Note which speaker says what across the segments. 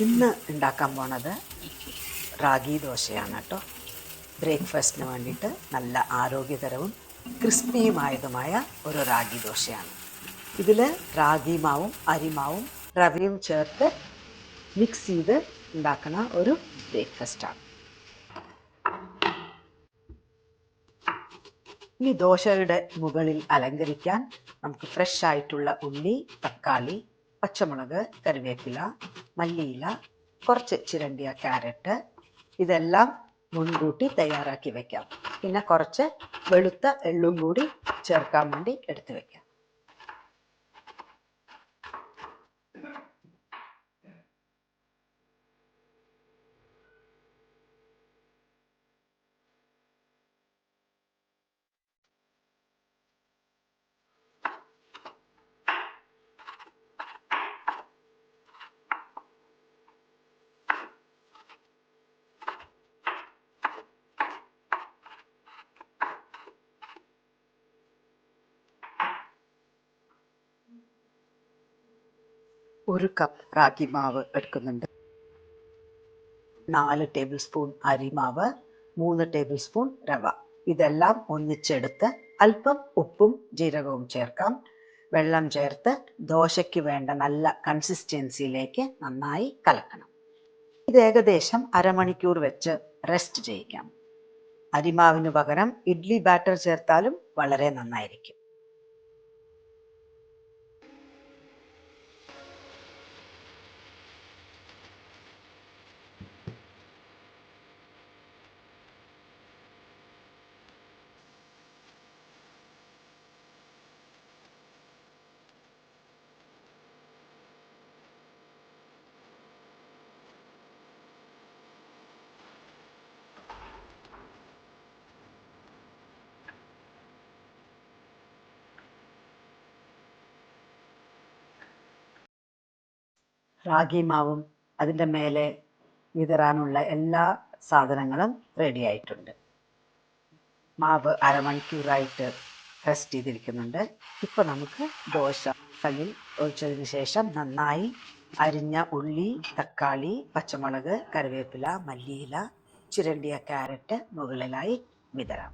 Speaker 1: ഇന്ന് ഉണ്ടാക്കാൻ പോണത് റാഗി ദോശയാണ് കേട്ടോ. ബ്രേക്ക്ഫാസ്റ്റിന് വേണ്ടിയിട്ട് നല്ല ആരോഗ്യകരവും ക്രിസ്പിയുമായതുമായ ഒരു റാഗി ദോശയാണ്. ഇതിൽ റാഗി മാവും അരിമാവും റവയും ചേർത്ത് മിക്സ് ചെയ്ത് ഉണ്ടാക്കുന്ന ഒരു ബ്രേക്ക്ഫാസ്റ്റാണ്. ഈ ദോശയുടെ മുകളിൽ അലങ്കരിക്കാൻ നമുക്ക് ഫ്രഷ് ആയിട്ടുള്ള ഉള്ളി, തക്കാളി, പച്ചമുളക്, കറിവേപ്പില, മല്ലിയില, കുറച്ച് ചിരണ്ടിയ ക്യാരറ്റ് ഇതെല്ലാം മുൻകൂട്ടി തയ്യാറാക്കി വെക്കാം. പിന്നെ കുറച്ച് വെളുത്ത എള്ളും കൂടി ചേർക്കാൻ വേണ്ടി എടുത്തു വെക്കാം. ഒരു കപ്പ് റാഗി മാവ് എടുക്കുന്നുണ്ട്. 4 ടേബിൾ സ്പൂൺ അരിമാവ്, 3 ടേബിൾ സ്പൂൺ റവ ഇതെല്ലാം ഒന്നിച്ചെടുത്ത് അല്പം ഉപ്പും ജീരകവും ചേർക്കാം. വെള്ളം ചേർത്ത് ദോശയ്ക്ക് വേണ്ട നല്ല കൺസിസ്റ്റൻസിയിലേക്ക് നന്നായി കലക്കണം. ഇത് ഏകദേശം അരമണിക്കൂർ വെച്ച് റെസ്റ്റ് ചെയ്യിക്കാം. അരിമാവിന് പകരം ഇഡ്ലി ബാറ്റർ ചേർത്താലും വളരെ നന്നായിരിക്കും. റാഗി മാവും അതിൻ്റെ മേലെ വിതറാനുള്ള എല്ലാ സാധനങ്ങളും റെഡി ആയിട്ടുണ്ട്. മാവ് അരമണിക്കൂറായിട്ട് റെസ്റ്റ് ചെയ്തിരിക്കുന്നുണ്ട്. ഇപ്പോൾ നമുക്ക് ദോശ കല്ലിൽ ഒഴിച്ചതിന് ശേഷം നന്നായി അരിഞ്ഞ ഉള്ളി, തക്കാളി, പച്ചമുളക്, കറിവേപ്പില, മല്ലിയില, ചിരണ്ടിയ ക്യാരറ്റ് മുകളിലായി വിതറാം.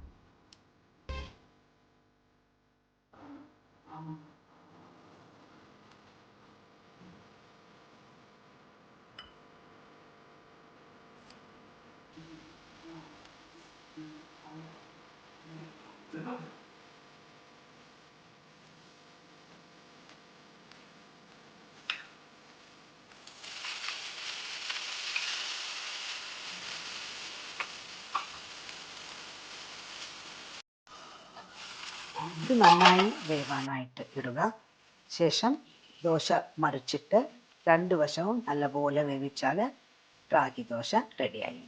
Speaker 1: ഇത് നന്നായി വേവാനായിട്ട് ഇടുക. ശേഷം ദോശ മറിച്ചിട്ട് 2 വശവും നല്ലപോലെ വേവിച്ചാൽ റാഗി ദോശ റെഡിയായി.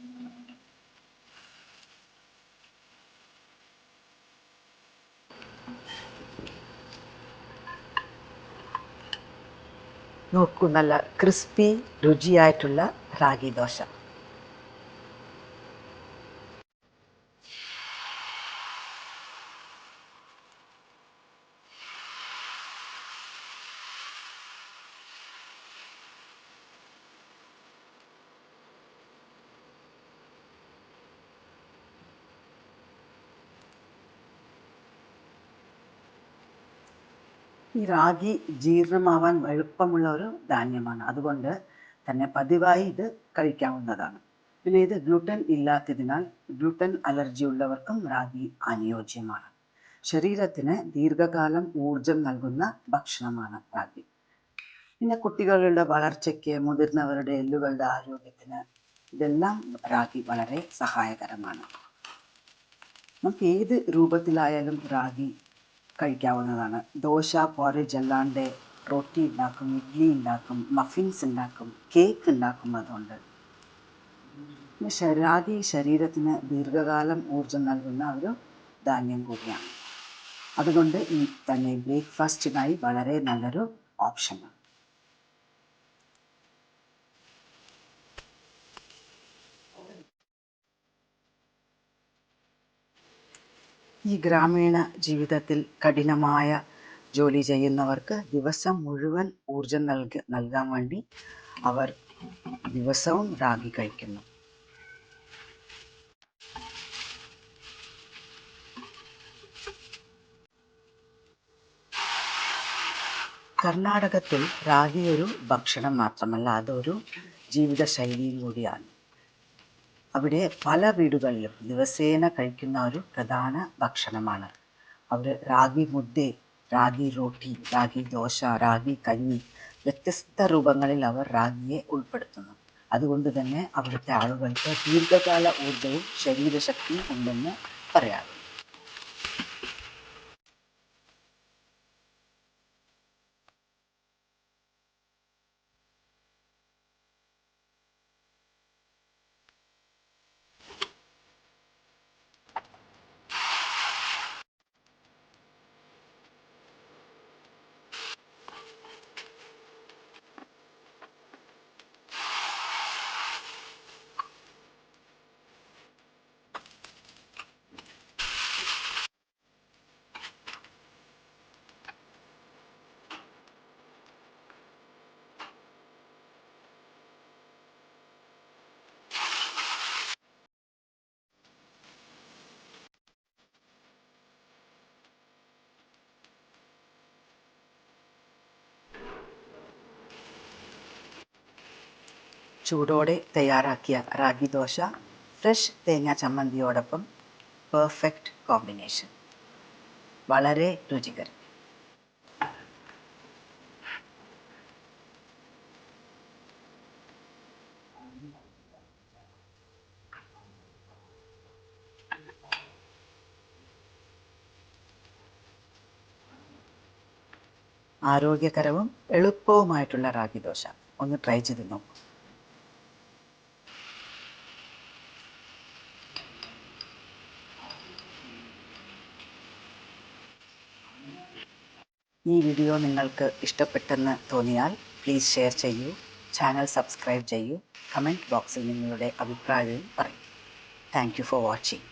Speaker 1: നോക്കൂ, നല്ല ക്രിസ്പി രുചിയായിട്ടുള്ള റാഗി ദോശ. ഈ റാഗി ജീർണമാവാൻ എളുപ്പമുള്ള ഒരു ധാന്യമാണ്. അതുകൊണ്ട് തന്നെ പതിവായി ഇത് കഴിക്കാവുന്നതാണ്. പിന്നെ ഇത് ഗ്ലൂട്ടൻ ഇല്ലാത്തതിനാൽ ഗ്ലൂട്ടൻ അലർജി ഉള്ളവർക്കും റാഗി അനുയോജ്യമാണ്. ശരീരത്തിന് ദീർഘകാലം ഊർജം നൽകുന്ന ഭക്ഷണമാണ് റാഗി. പിന്നെ കുട്ടികളുടെ വളർച്ചയ്ക്ക്, മുതിർന്നവരുടെ എല്ലുകളുടെ ആരോഗ്യത്തിന് ഇതെല്ലാം റാഗി വളരെ സഹായകരമാണ്. നമുക്ക് ഏത് രൂപത്തിലായാലും റാഗി കഴിക്കാവുന്നതാണ്. ദോശ, പോറേജ് അല്ലാണ്ട് റൊട്ടി ഉണ്ടാക്കും, ഇഡ്ഡലി ഉണ്ടാക്കും, മഫിൻസ് ഉണ്ടാക്കും, കേക്ക് ഉണ്ടാക്കും. അതുകൊണ്ട് റാഗി ശരീരത്തിന് ദീർഘകാലം ഊർജം നൽകുന്ന ഒരു ധാന്യം കൂടിയാണ്. അതുകൊണ്ട് ഈ തന്നെ ബ്രേക്ക്ഫാസ്റ്റിനായി വളരെ നല്ലൊരു ഓപ്ഷനാണ്. ഈ ഗ്രാമീണ ജീവിതത്തിൽ കഠിനമായ ജോലി ചെയ്യുന്നവർക്ക് ദിവസം മുഴുവൻ ഊർജം നൽകാൻ വേണ്ടി അവർ ദിവസവും റാഗി കഴിക്കുന്നു. കർണാടകത്തിൽ റാഗി ഒരു ഭക്ഷണം മാത്രമല്ല, അതൊരു ജീവിതശൈലിയും കൂടിയാണ്. അവിടെ പല വീടുകളിലും ദിവസേന കഴിക്കുന്ന ഒരു പ്രധാന ഭക്ഷണമാണ്. അവർ റാഗി മുദ്ദ, റാഗി റോട്ടി, റാഗി ദോശ, റാഗി കഞ്ഞി, വ്യത്യസ്ത രൂപങ്ങളിൽ അവർ റാഗിയെ ഉൾപ്പെടുത്തുന്നു. അതുകൊണ്ട് തന്നെ അവിടുത്തെ ആളുകൾക്ക് ദീർഘകാല ഊർജവും ശരീരശക്തിയും ഉണ്ടെന്ന് പറയാറുണ്ട്. ചൂടോടെ തയ്യാറാക്കിയ റാഗി ദോശ ഫ്രഷ് തേങ്ങാ ചമ്മന്തിയോടൊപ്പം പെർഫെക്റ്റ് കോമ്പിനേഷൻ. വളരെ രുചികരം. ആരോഗ്യകരവും എളുപ്പവുമായിട്ടുള്ള റാഗി ദോശ ഒന്ന് ട്രൈ ചെയ്ത് നോക്കൂ. ഈ വീഡിയോ നിങ്ങൾക്ക് ഇഷ്ടപ്പെട്ടെന്ന് തോന്നിയാൽ പ്ലീസ് ഷെയർ ചെയ്യൂ, ചാനൽ സബ്സ്ക്രൈബ് ചെയ്യൂ, കമൻറ്റ് ബോക്സിൽ നിങ്ങളുടെ അഭിപ്രായവും പറയൂ. Thank you for watching.